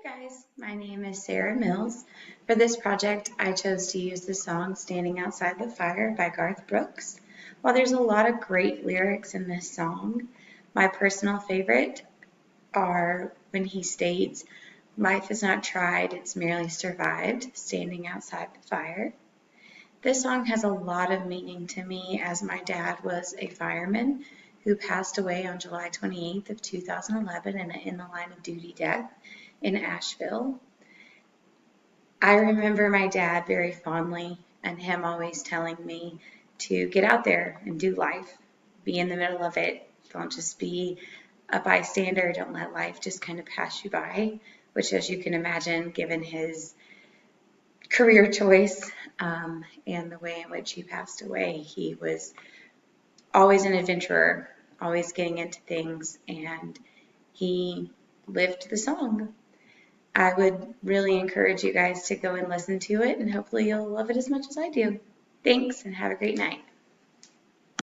Hey guys, my name is Sarah Mills. For this project, I chose to use the song Standing Outside the Fire by Garth Brooks. While there's a lot of great lyrics in this song, my personal favorite are when he states, "Life is not tried, it's merely survived, standing outside the fire." This song has a lot of meaning to me as my dad was a fireman who passed away on July 28th of 2011 in the line of duty death in Asheville. I remember my dad very fondly and him always telling me to get out there and do life, be in the middle of it. Don't just be a bystander. Don't let life just kind of pass you by, which, as you can imagine, given his career choice and the way in which he passed away, he was always an adventurer, always getting into things, and he lived the song. I would really encourage you guys to go and listen to it, and hopefully you'll love it as much as I do. Thanks, and have a great night.